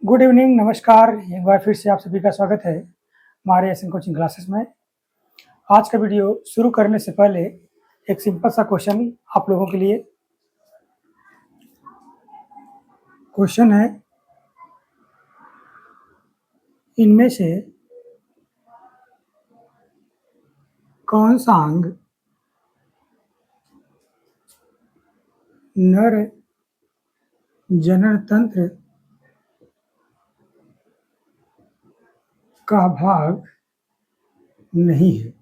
Good evening, नमस्कार। एक बार फिर से आप सभी का स्वागत है हमारे एसएन कोचिंग क्लासेस में। आज का वीडियो शुरू करने से पहले एक सिंपल सा क्वेश्चन आप लोगों के लिए। क्वेश्चन है, इनमें से कौन सा अंग नर जनन तंत्र का भाग नहीं है?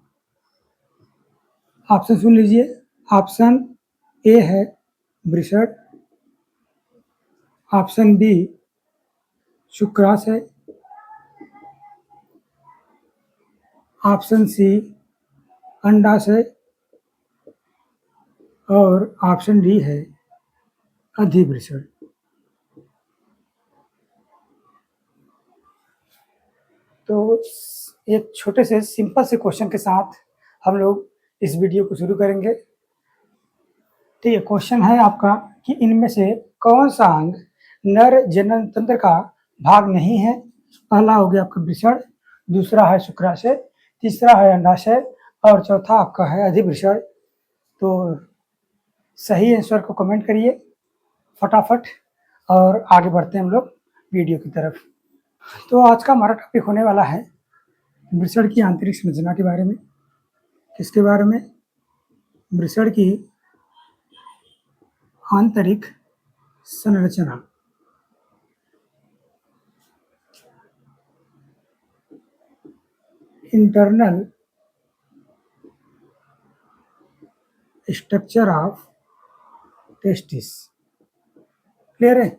ऑप्शन सुन लीजिए। ऑप्शन ए है वृषण, ऑप्शन बी शुक्राशय, ऑप्शन सी अंडाशय और ऑप्शन डी है अधिवृषण। तो एक छोटे से सिंपल से क्वेश्चन के साथ हम लोग इस वीडियो को शुरू करेंगे। ठीक है, क्वेश्चन है आपका कि इनमें से कौन सा अंग नर जनन तंत्र का भाग नहीं है? पहला हो गया आपका वृषण, दूसरा है शुक्राशय, तीसरा है अंडाशय और चौथा आपका है अधिवृषण। तो सही आंसर को कमेंट करिए फटाफट और आगे बढ़ते हैं हम लोग वीडियो की तरफ। तो आज का हमारा टॉपिक होने वाला है वृषण की आंतरिक संरचना के बारे में। किसके बारे में? वृषण की आंतरिक संरचना। Internal structure of testis. Clear है?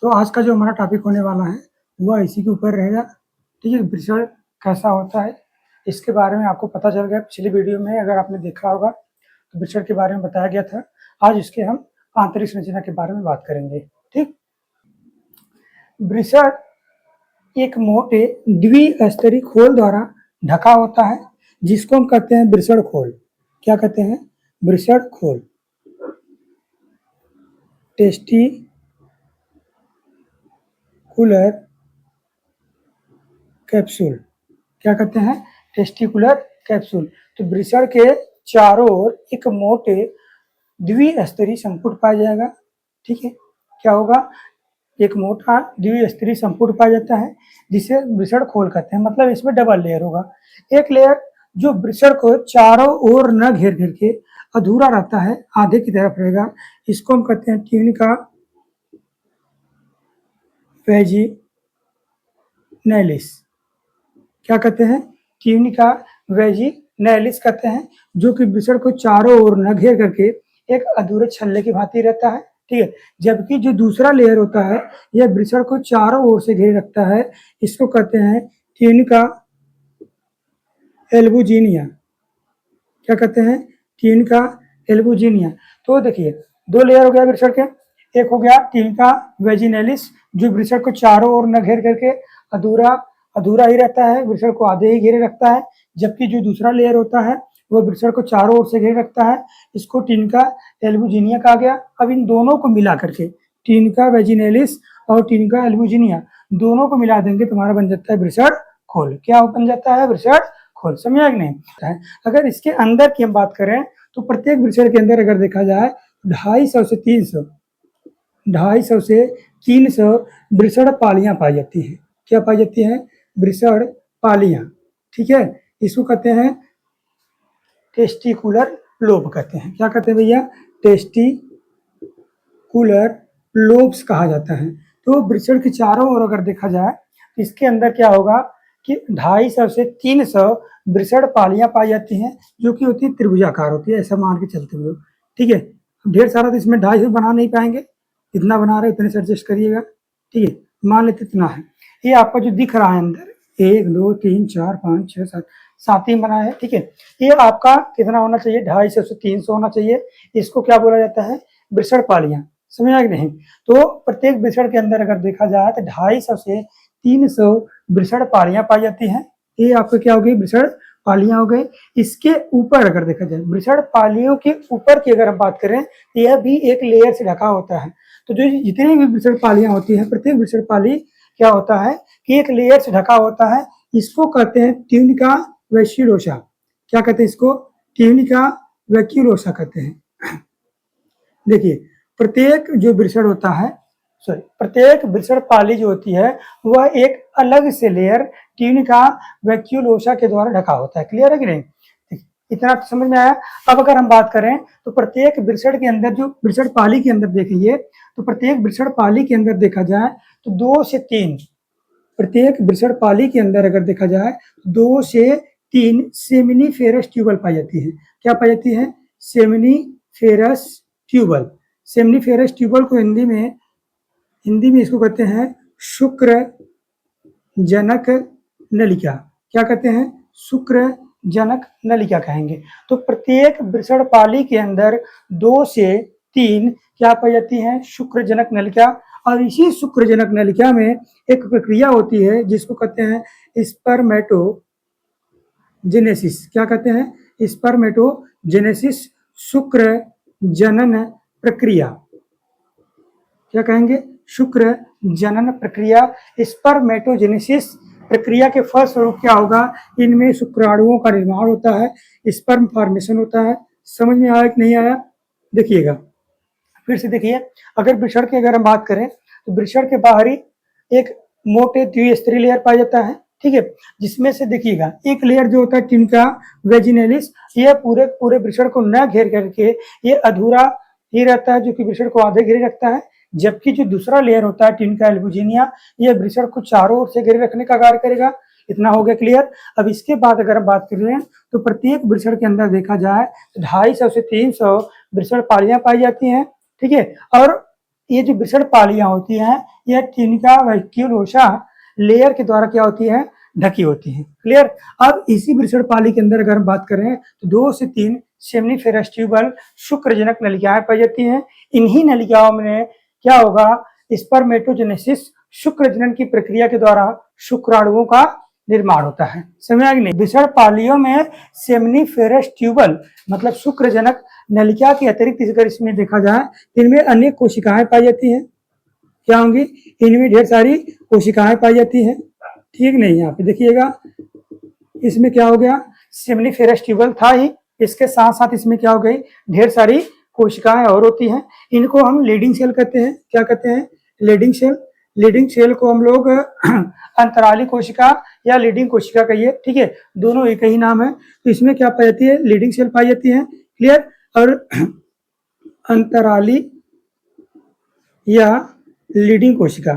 तो आज का जो हमारा टॉपिक होने वाला है वह इसी के ऊपर रहेगा। ठीक है, वृषण कैसा होता है इसके बारे में आपको पता चल गया। पिछली वीडियो में अगर आपने देखा होगा तो वृषण के बारे में बताया गया था। आज इसके हम आंतरिक संरचना के बारे में बात करेंगे। ठीक, वृषण एक मोटे द्विस्तरीय खोल द्वारा ढका होता है जिसको हम कहते हैं वृषण खोल। क्या कहते हैं? वृषण खोल। Testicular capsule. क्या कहते हैं? Testicular capsule. तो वृषण के चारों ओर एक मोटे द्विस्तरीय संपुट पाया जाएगा। ठीक है, क्या होगा? एक मोटा द्विस्तरीय संपुट पाया जाता है जिसे वृषण खोल कहते हैं। मतलब इसमें डबल लेयर होगा। एक लेयर जो वृषण को चारों ओर न घेर घेर के अधूरा रहता है, आधे की तरफ रहेगा, इसको हम कहते हैं ट्यूनिका वैजिनैलिस। क्या कहते हैं? ट्यूनिका वैजिनैलिस कहते हैं, जो कि वृषण को चारों ओर न घेर करके एक अधूरे छल्ले की भांति रहता है। ठीक है, जबकि जो दूसरा लेयर होता है यह वृषण को चारों ओर से घेरे रखता है, इसको कहते हैं ट्यूनिका एल्बुजिनिया। क्या कहते हैं? Tunica albuginea. तो देखिए, दो लेयर हो गया वृषण के। एक हो गया ट्यूनिका वैजिनैलिस जो वृषण को चारों ओर न घेर करके अधूरा ही रहता है, वृषण को आधे ही घेरे रखता है। जबकि जो दूसरा लेयर होता है वो वृषण को चारों ओर से घेरे रखता है, इसको ट्यूनिका एल्बुजिनिया कहा गया। अब इन दोनों को मिला करके ट्यूनिका वैजिनैलिस और ट्यूनिका एल्बुजिनिया दोनों को मिला देंगे, तुम्हारा बन जाता है वृषण खोल। क्या बन जाता है? वृषण खोल। समझा कि नहीं? अगर इसके अंदर की हम बात करें तो प्रत्येक वृषण के अंदर अगर देखा जाए 250 से 300 वृषण पालियां पाई जाती हैं। क्या पाई जाती हैं? वृषण पालियां। ठीक है, इसको कहते हैं टेस्टिकुलर लोब कहते हैं। क्या कहते हैं भैया? टेस्टिकुलर लोब्स कहा जाता है। तो वृषण के चारों ओर अगर देखा जाए तो इसके अंदर क्या होगा कि 250 से 300 वृषण पालियां पाई जाती हैं, जो कि होती है त्रिभुजाकार होती है, ऐसा मान के चलते हुए। ठीक है, ढेर सारा तो इसमें 250 बना नहीं पाएंगे, इतना बना रहे उतने से एडजस्ट करिएगा। ठीक है, मान लेते इतना है। ये आपका जो दिख रहा है अंदर 1 2 3 4 5 6 7 7 ही बना है। ठीक है, ये आपका कितना होना चाहिए? 250 से 300 होना चाहिए। इसको क्या बोला जाता है? वृषण पालियां। समझा कि नहीं? तो प्रत्येक वृषण के अंदर अगर देखा जाए तो 250 से 300 वृषण पालियां पाई जाती हैं। ये आपको क्या हो गई? वृषण पालियां हो गई। इसके ऊपर अगर देखा जाए, वृषण पालियों के ऊपर की अगर हम बात करें तो यह भी एक लेयर से ढका होता है। तो जो जितनी भी वृषण पालियां होती हैं, प्रत्येक वृषण पाली क्या होता है कि एक लेयर से ढका होता है, इसको कहते हैं ट्यूनिका वैक्यूलोसा। क्या कहते हैं इसको? ट्यूनिका वैक्यूलोसा कहते हैं। देखिए, प्रत्येक जो वृषण होता है, प्रत्येक वृषण पाली जो होती है वह एक अलग से लेयर ट्यूनिका वैक्यूलोसा के द्वारा ढका होता है। क्लियर है कि नहीं? इतना तो समझ में आया। अब अगर हम बात करें तो प्रत्येक वृषण के अंदर, जो वृषण पाली के अंदर देखिए, तो प्रत्येक वृषण पाली के अंदर देखा जाए तो 2 से 3, प्रत्येक वृषण पाली के अंदर अगर देखा जाए 2 से 3 सेमिनिफेरस ट्यूबल पाई जाती है। क्या पाई जाती है? Seminiferous tubule. सेमिनिफेरस ट्यूबल को हिंदी में इसको कहते हैं शुक्र जनक नलिका। क्या कहते हैं? शुक्र जनक नलिका कहेंगे। तो प्रत्येक वृषण पाली के अंदर 2 से 3 क्या पाई जाती है? शुक्र जनक नलिका। और इसी शुक्र जनक नलिका में एक प्रक्रिया होती है जिसको कहते हैं स्पर्मेटोजेनेसिस। क्या कहते हैं? स्पर्मेटोजेनेसिस, शुक्र जनन प्रक्रिया। क्या कहेंगे? शुक्र जनन प्रक्रिया। स्पर्मेटोजेनेसिस प्रक्रिया के फलस्वरूप क्या होगा? इनमें शुक्राणुओं का निर्माण होता है, स्पर्म फॉर्मेशन होता है। समझ में आया कि नहीं आया? देखिएगा, फिर से देखिए, अगर वृषण की अगर हम बात करें तो वृषण के बाहरी एक मोटे द्विस्तरीय लेयर पाया जाता है, ठीक है, जिसमें से देखिएगा एक लेयर जो होता है ट्यूनिका वैजिनैलिस, यह पूरे वृषण को न घेर करके ये अधूरा ही रहता है, जो कि वृषण को आधे घेरे रखता है। जबकि जो दूसरा लेयर होता है ट्यूनिका एल्बुजिनिया, यह वृषण को चारों ओर से घेरे रखने का कार्य करेगा। इतना हो गया क्लियर। अब इसके बाद अगर हम बात करें तो प्रत्येक वृषण के अंदर देखा जाए तो 250 से 300 वृषण पालियां पाई जाती हैं, ठीक है। और ये जो वृषण पालियां होती हैं यह ट्यूनिका वैक्यूलोसा लेयर के द्वारा क्या होती है? ढकी होती है। क्लियर। अब इसी वृषण पाली के अंदर अगर हम बात करें तो 2 से 3 सेमिनिफेरस ट्यूबल शुक्रजनक नलिकाएं पाई जाती हैं। इन्हीं नलिकाओं में क्या होगा? स्पर्मेटोजेनेसिस, शुक्र जनन की प्रक्रिया के द्वारा शुक्राणुओं का निर्माण होता है। समझ आ गई नहीं? वृषण पालियों में सेमिनिफेरस ट्यूबल मतलब शुक्रजनक नलिका के अतिरिक्त अगर इसमें देखा जाए इनमें अनेक कोशिकाएं पाई जाती हैं। क्या होंगी? इनमें ढेर सारी कोशिकाएं पाई जाती हैं, ठीक नहीं? यहाँ पे देखिएगा, इसमें क्या हो गया? सेमिनिफेरस ट्यूबल था ही, इसके साथ साथ इसमें क्या हो गई? ढेर सारी कोशिकाएं और होती हैं। इनको हम लीडिंग सेल कहते हैं। क्या कहते हैं? Leading cell. लीडिंग सेल को हम लोग अंतराली कोशिका या लीडिंग कोशिका कहिए, ठीक है, दोनों एक ही नाम है। तो इसमें क्या पाई जाती है? लीडिंग सेल पाई जाती है। क्लियर। और अंतराली या लीडिंग कोशिका,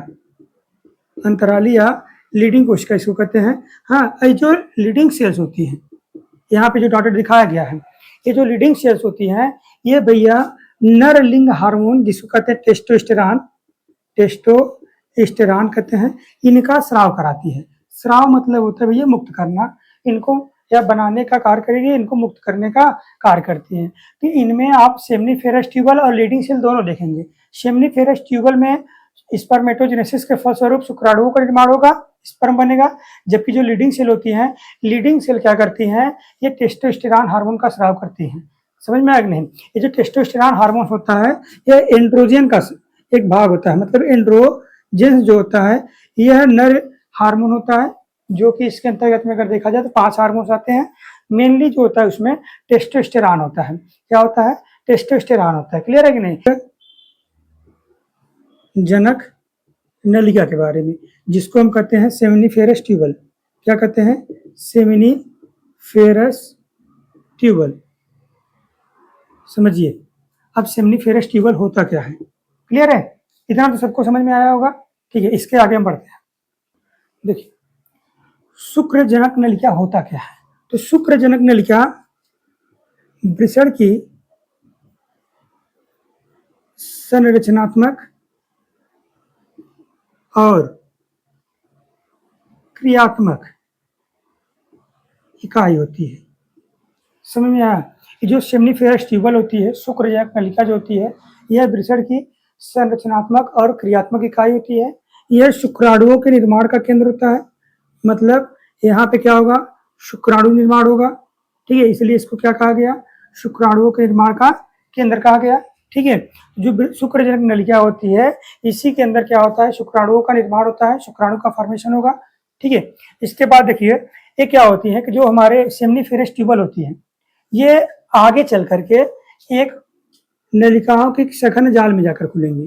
अंतराली या लीडिंग कोशिका इसको कहते हैं। हाँ, ये जो लीडिंग सेल्स होती हैं, यहाँ पे जो डॉटेड दिखाया गया है, ये जो लीडिंग सेल्स होती हैं ये भैया नर लिंग हार्मोन जिसको कहते हैं टेस्टोस्टेरॉन कहते हैं, इनका स्राव कराती है। स्राव मतलब होता है भैया मुक्त करना, इनको या बनाने का कार्य करेगी, इनको मुक्त करने का कार्य करती है। तो इनमें आप सेमिनिफेरस ट्यूबल और लीडिंग सेल दोनों देखेंगे। सेमिनिफेरस ट्यूबल में स्पर्मेटोजेनेसिस के फलस्वरूप शुक्राणुओं का निर्माण होगा, स्पर्म बनेगा। जबकि जो लीडिंग सेल होती हैं, लीडिंग सेल क्या करती हैं? ये टेस्टोस्टेरॉन हार्मोन का स्राव करती हैं। समझ में आया कि नहीं? ये जो टेस्टोस्टेरॉन हार्मोन होता है यह एंड्रोजन का एक भाग होता है। मतलब एंड्रोजन जो होता है यह नर हार्मोन होता है, जो कि इसके अंतर्गत में अगर देखा जाए तो 5 हार्मोन्स आते हैं। मेनली जो होता है उसमें टेस्टोस्टेरॉन होता है। क्या होता है? टेस्टोस्टेरॉन होता है। क्लियर है कि नहीं? जनक नलिका के बारे में, जिसको हम कहते हैं सेमिनिफेरस ट्यूबल। क्या कहते हैं? Seminiferous tubule. समझिए, अब सेमिनिफेरस ट्यूबल होता क्या है? क्लियर है? इतना तो सबको समझ में आया होगा, ठीक है। इसके आगे हम बढ़ते हैं। देखिए, शुक्रजनक नलिका होता क्या है? तो शुक्रजनक नलिका वृषण की संरचनात्मक और क्रियात्मक इकाई होती है। समझ में आया? ये जो सेमिनिफेरस ट्यूबल होती है, शुक्रजनक नलिका जो होती है, यह वृषण की संरचनात्मक और क्रियात्मक इकाई होती है। यह शुक्राणुओं के निर्माण का केंद्र होता है। मतलब यहाँ पे क्या होगा? शुक्राणु निर्माण होगा, ठीक है, इसलिए इसको क्या कहा गया? शुक्राणुओं के निर्माण का केंद्र कहा गया। ठीक है। जो शुक्रजनक नलिका होती है, इसी के अंदर क्या होता है, शुक्राणुओं का निर्माण होता है, शुक्राणु का फॉर्मेशन होगा। ठीक है। इसके बाद देखिए ये क्या होती है कि जो हमारे सेमनीफेरस ट्यूबल होती है, ये आगे चल करके एक नलिकाओं के सघन जाल में जाकर खुलेंगी।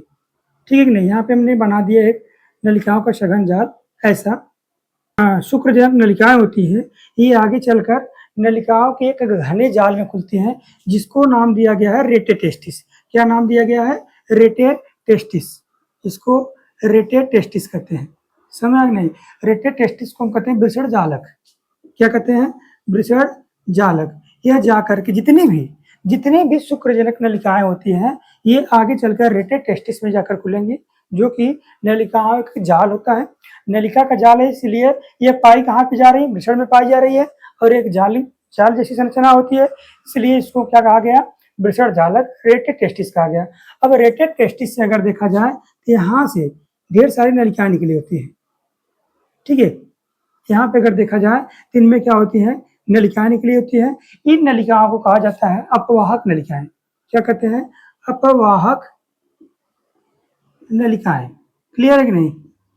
ठीक है कि नहीं। यहाँ पे हमने बना दिया एक नलिकाओं का सघन जाल ऐसा। शुक्रजनक नलिकाएं होती हैं, ये आगे चलकर नलिकाओं के एक घने जाल में खुलती हैं, जिसको नाम दिया गया है रेटेटेस्टिस। क्या नाम दिया गया है? रेटेटेस्टिस। इसको रेटेटेस्टिस कहते हैं। समझ आ गया नहीं? रेटेटेस्टिस को हम कहते हैं वृषण जालक। क्या कहते हैं? वृषण जालक। यह जाकर के जितनी भी शुक्रजनक नलिकाएं होती हैं, ये आगे चलकर रेटेटेस्टिस में जाकर खुलेंगी, जो कि नलिकाओं का जाल होता है। नलिका का जाल है, इसलिए ये पाई कहाँ पे जा रही है? वृषण में पाई जा रही है, और एक जाल जैसी संरचना होती है, इसलिए इसको क्या कहा गया? वृषण जालक, रेटेटेस्टिस कहा गया। अब रेटेटेस्टिस से अगर देखा जाए तो यहाँ से ढेर सारी नलिकाएं निकली होती है। ठीक है। यहाँ पे अगर देखा जाए तो इनमें क्या होती है? नलिकाएं निकली होती है। इन नलिकाओं को कहा जाता है अपवाहक नलिकाएं। क्या कहते हैं? अपवाहक नलिकाएं। क्लियर है कि नहीं?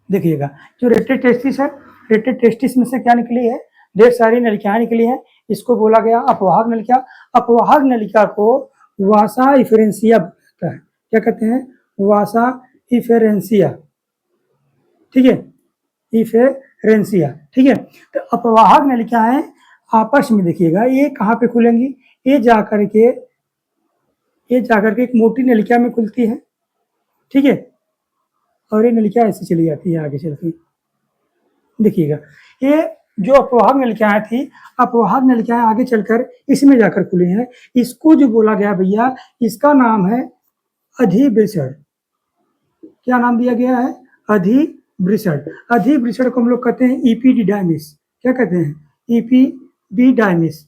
देखिएगा, जो रेटेटेस्टिस है, रेटेटेस्टिस में से क्या निकली है? ढेर सारी नलिकाएं निकली हैं, इसको बोला गया अपवाहक नलिका। अपवाहक नलिका को वासा इफेरेंसिया कहता है। क्या कहते हैं? वासा इफेरेंसिया। ठीक है, इफेरेंसिया। ठीक है। तो अपवाहक नलिकाएं आपस में देखिएगा, ये कहाँ पे खुलेंगी? ये जाकर के एक मोटी नलिका में खुलती है। ठीक है। और ये नलिका ऐसे चली जाती है आगे चलती। देखिएगा, ये जो अपवाहक नलिकाएं थी, अपवाहक नलिकाएं आगे चलकर इसमें जाकर खुली हैं। इसको जो बोला गया भैया, इसका नाम है अधिवृषण। क्या नाम दिया गया है? अधिवृषण। अधिवृषण को हम लोग कहते हैं इपीडिडाइमिस। क्या कहते हैं? इपीडिडाइमिस।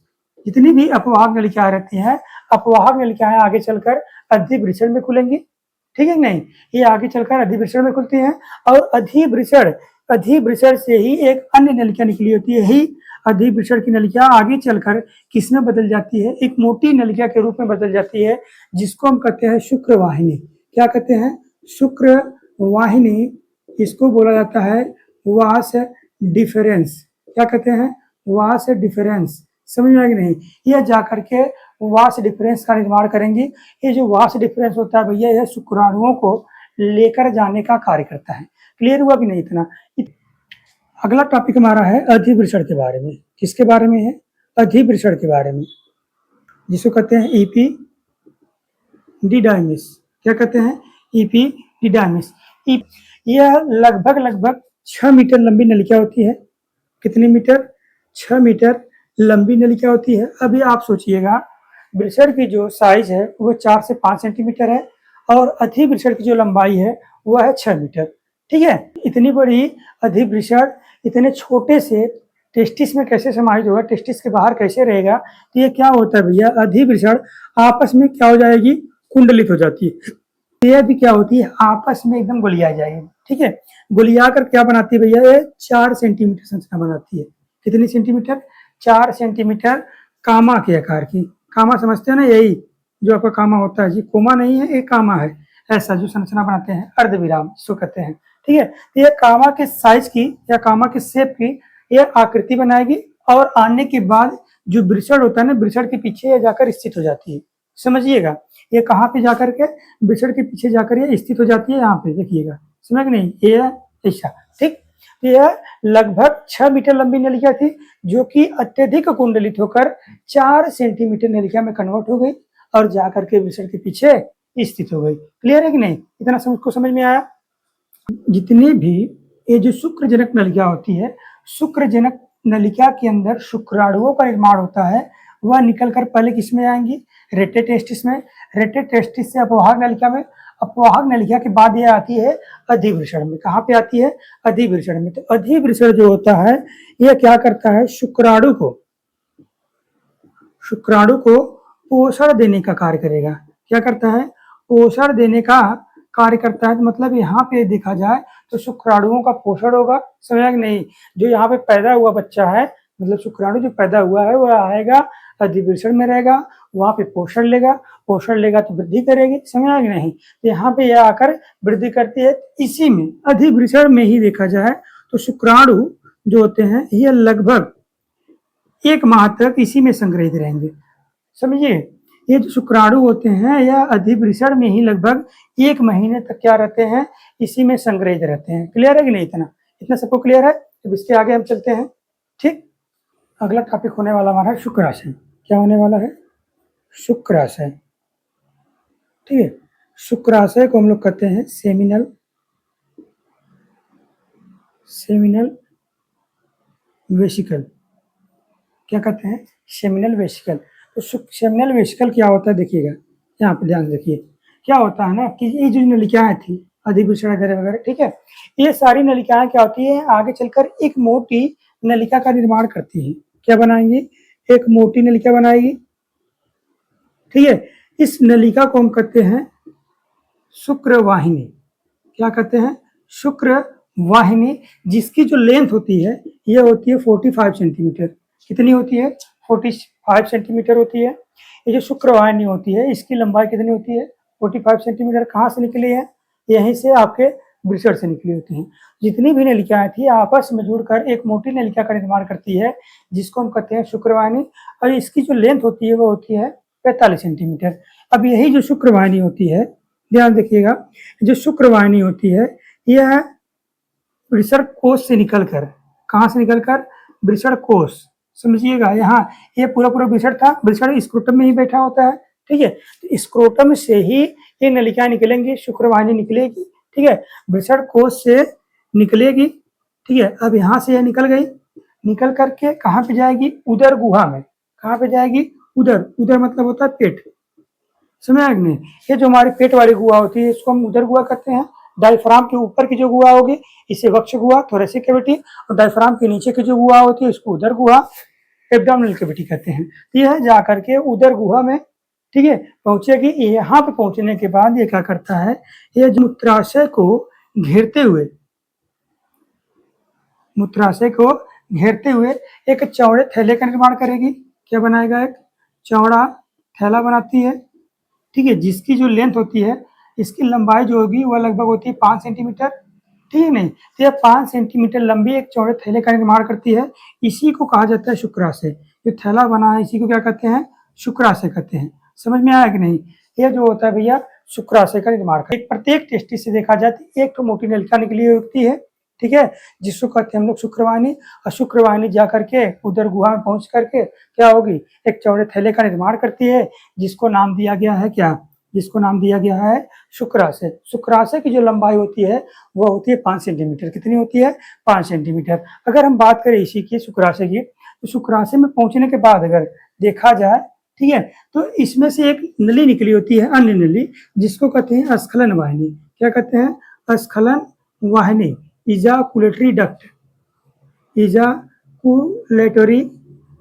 जितनी भी अपवाहक नलिकाएं रहती हैं, अपवाहक नलिकाएं आगे चलकर अधिवृषण में खुलेंगी। ठीक है नहीं? ये आगे चलकर अधिवृषण में खुलती हैं, और अधिवृषण से ही एक अन्य नलिका निकली होती है। यही अधिवृषण की नलिका आगे चलकर किसमें बदल जाती है? एक मोटी नलिका के रूप में बदल जाती है, जिसको हम कहते हैं शुक्रवाहिनी। क्या कहते हैं? शुक्रवाहिनी। इसको बोला जाता है वास डिफरेंस। क्या कहते हैं? Vas deferens. समझ में आएगी नहीं? यह जाकर के वास डिफरेंस का निर्माण करेंगी। ये जो वास डिफरेंस होता है भैया, यह शुक्राणुओं को लेकर जाने का कार्य करता है। क्लियर हुआ कि नहीं इतना? अगला टॉपिक हमारा है अधिवृषण के बारे में। किसके बारे में है? अधिवृषण के बारे में, जिसको कहते हैं इपीडिडाइमिस। क्या कहते हैं? इपीडिडाइमिस। यह लगभग 6 मीटर लंबी नलिका होती है। कितनी मीटर? 6 मीटर लंबी नलिका होती है। अभी आप सोचिएगा, वृषण की जो साइज है वो 4 से 5 सेंटीमीटर है, और अधिवृषण की जो लंबाई है वह है 6 मीटर। ठीक है। इतनी बड़ी अधिवृषण इतने छोटे से टेस्टिस में कैसे समाहित होगा? टेस्टिस के बाहर कैसे रहेगा? तो ये क्या होता है भैया, अधिवृषण आपस में क्या हो जाएगी? कुंडलित हो जाती है। यह भी क्या होती है? आपस में एकदम गोलिया जाएगी। ठीक है। गोलिया कर क्या बनाती है भैया? ये 4 सेंटीमीटर संरचना बनाती है। कितनी सेंटीमीटर? 4 सेंटीमीटर कामा के आकार की। कामा समझते हैं ना? यही जो आपका कामा होता है जी, कोमा नहीं है, एक कामा है। ऐसा जो संरचना बनाते हैं, अर्धविराम इसको कहते हैं। ठीक है। तो ये कामा के साइज की या कामा के शेप की यह आकृति बनाएगी, और आने के बाद जो वृषण होता है ना, वृषण के पीछे यह जाकर स्थित हो जाती है। समझिएगा, ये कहाँ पे जाकर के? वृषण के पीछे जाकर ये स्थित हो जाती है। यहाँ पे देखिएगा, समझ नहीं? ये ऐसा। ठीक। यह लगभग 6 मीटर लंबी नलिका थी, जो कि अत्यधिक कुंडलित होकर 4 सेंटीमीटर नलिका में कन्वर्ट हो गई, और जाकर के वृषण के पीछे स्थित हो गई। क्लियर है कि नहीं? इतना सबको समझ में आया? जितने भी ये जो शुक्रजनक नलिका होती है, शुक्रजनक नलिका के अंदर शुक्राणुओं का निर्माण होता है, वह निकलकर पहले किसमें आएंगी? रेटेटेस्टिस में। रेटेटेस्टिस से अपवाहक नलिका में। अपवाहक नलिका के बाद यह आती है अधिवृषण में। कहाँ पे आती है? अधिवृषण में। तो अधिवृषण जो होता है, यह क्या करता है? शुक्राणु को पोषण देने का कार्य करेगा। क्या करता है? पोषण देने का कार्य करता है। तो मतलब यहाँ पे देखा जाए तो शुक्राणुओं का पोषण होगा। समझा कि नहीं? जो यहाँ पे पैदा हुआ बच्चा है, मतलब शुक्राणु जो पैदा हुआ है, वह आएगा अधिवृषण में रहेगा, वहां पे पोषण लेगा, पोषण लेगा तो वृद्धि करेगी, समझ आया कि नहीं। तो यहाँ पे यह आकर वृद्धि करती है। इसी में अधिवृषण में ही देखा जाए तो शुक्राणु जो होते हैं ये लगभग 1 माह तक इसी में संग्रहित रहेंगे। समझिए, ये जो शुक्राणु होते हैं यह अधिवृषण में ही लगभग 1 महीने तक क्या रहते हैं, इसी में संग्रहित रहते हैं। क्लियर है कि नहीं? इतना सबको क्लियर है? तो इसके आगे हम चलते हैं। ठीक, अगला टॉपिक होने वाला हमारा शुक्राशय। क्या होने वाला है? शुक्राशय। ठीक है, शुक्राशय को हम लोग कहते हैं सेमिनल वेसिकल। क्या कहते हैं? Seminal vesicle. तो सेमिनल वेसिकल क्या होता है देखिएगा, यहाँ पे ध्यान रखिए। क्या होता है ना कि ये जो नलिकाएं थी अधिवृषण वगैरह, ठीक है, ये सारी नलिकाएं क्या होती है, आगे चलकर एक मोटी नलिका का निर्माण करती है। क्या बनाएंगी? एक मोटी नलिका बनाएगी। ठीक है, इस नलिका को हम कहते हैं शुक्रवाहिनी। क्या कहते हैं? शुक्रवाहिनी, जिसकी जो लेंथ होती है ये होती है 45 सेंटीमीटर। कितनी होती है? 45 सेंटीमीटर होती है। ये जो शुक्रवाहिनी होती है इसकी लंबाई कितनी होती है? 45 सेंटीमीटर। कहाँ से निकली है? यहीं से आपके वृषण से निकली होती हैं। जितनी भी नलिकाएं थी आपस में जुड़कर एक मोटी नलिका का निर्माण करती है, जिसको हम कहते हैं शुक्रवाहिनी। और इसकी जो लेंथ होती है वो होती है 45 सेंटीमीटर। अब यही जो शुक्रवाहिनी होती है, ध्यान देखिएगा, जो शुक्रवाहिनी होती है यह वृषण कोश से निकलकर, कहाँ से निकलकर? वृषण कोश। समझिएगा, यहाँ ये पूरा वृषण था, वृषण स्क्रोटम में ही बैठा होता है। ठीक है, तो स्क्रोटम से ही ये नलिकाएं निकलेंगी, शुक्रवाहिनी निकलेगी। ठीक है, वृषण कोश से निकलेगी। ठीक है, अब यहाँ से यह निकल गई, निकल करके कहाँ पे जाएगी? उदर गुहा में। कहाँ पे जाएगी? उदर मतलब होता है पेट। समझ आए नहीं? ये जो हमारी पेट वाली गुहा होती है इसको हम उदर गुहा कहते हैं। डायफ्राम के ऊपर की जो गुहा होगी इसे वक्ष गुहा, थोरेसिक कैविटी, और डायफ्राम के नीचे की जो गुहा होती है इसको उदर गुहा, एब्डोमिनल कैविटी कहते हैं। यह जा करके उदर गुहा में, ठीक है, पहुंचेगी। यहाँ पे पहुंचने के बाद ये क्या करता है, ये मूत्राशय को घेरते हुए एक चौड़े थैले का निर्माण करेगी। क्या बनाएगा? एक चौड़ा थैला बनाती है। ठीक है, जिसकी जो लेंथ होती है, इसकी लंबाई जो होगी वह लगभग होती है 5 सेंटीमीटर। ठीक है नहीं? तो यह 5 सेंटीमीटर लंबी एक चौड़े थैले का निर्माण करती है। इसी को कहा जाता है शुक्राशय। जो थैला बना है इसी को क्या कहते हैं? शुक्राशय कहते हैं। समझ में आया कि नहीं? यह जो होता है भैया शुक्राशय का निर्माण करता है। प्रत्येक टेस्टिस से देखा जाए तो एक तो मोटी नलिका निकली होती है, ठीक है, जिसको कहते हैं हम लोग शुक्रवाहिनी। और शुक्रवाहिनी जा करके उदर गुहा में पहुंच करके क्या होगी? एक चौड़े थैले का निर्माण करती है, जिसको नाम दिया गया है क्या? जिसको नाम दिया गया है शुक्राशय। शुक्राशय की जो लंबाई होती है वह होती है 5 सेंटीमीटर। कितनी होती है? 5 सेंटीमीटर। अगर हम बात करें इसी की शुक्राशय की, तो शुक्राशय में पहुंचने के बाद अगर देखा जाए, ठीक है, तो इसमें से एक नली निकली होती है, अन्य नली, जिसको कहते हैं अस्खलन वाहिनी। क्या कहते हैं? अस्खलन वाहिनी, इजाकुलेटरी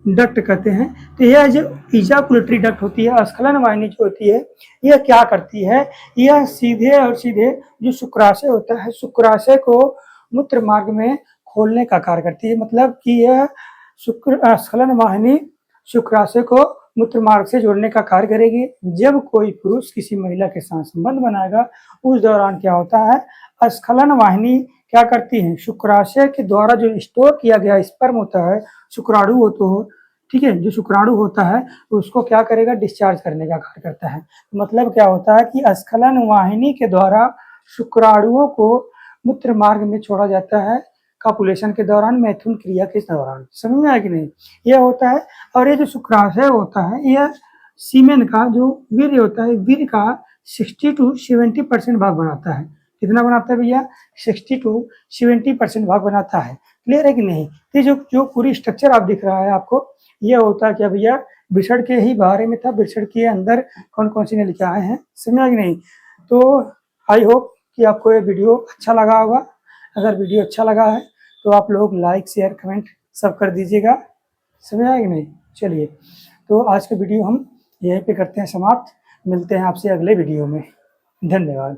डक्ट कहते हैं। तो यह जो इजाकुलेटरी डक्ट होती है, अस्खलन वाहिनी जो होती है, यह क्या करती है? यह सीधे जो शुक्राशय होता है, शुक्राशय को मूत्र मार्ग में खोलने का कार्य करती है। मतलब कि यह अस्खलन वाहिनी शुक्राशय को मूत्र मार्ग से जोड़ने का कार्य करेगी। जब कोई पुरुष किसी महिला के साथ संबंध बनाएगा उस दौरान क्या होता है? अस्खलन वाहिनी क्या करती है? शुक्राशय के द्वारा जो स्टोर किया गया स्पर्म होता है, शुक्राणु हो तो, ठीक है, जो शुक्राणु होता है उसको क्या करेगा? डिस्चार्ज करने का कार्य करता है। मतलब क्या होता है कि अस्खलन वाहिनी के द्वारा शुक्राणुओं को मूत्र मार्ग में छोड़ा जाता है कॉपुलेशन के दौरान, मैथुन क्रिया के दौरान। समझ में आया कि नहीं? यह होता है। और ये जो शुक्राशय होता है यह सीमेन का जो वीर्य होता है, वीर्य का 60 to 70% भाग बनाता है। कितना बनाता है भैया? 60 to 70% भाग बनाता है। क्लियर है कि नहीं? ये जो पूरी स्ट्रक्चर आप दिख रहा है आपको, यह होता है क्या भैया? वृषण के ही बारे में था। वृषण के अंदर कौन कौन सी नलिकाएं हैं, समझा कि नहीं? तो आई होप कि आपको ये वीडियो अच्छा लगा होगा। अगर वीडियो अच्छा लगा है तो आप लोग लाइक, शेयर, कमेंट सब कर दीजिएगा। समझ आया कि नहीं? चलिए, तो आज का वीडियो हम यहीं पे करते हैं समाप्त। मिलते हैं आपसे अगले वीडियो में। धन्यवाद।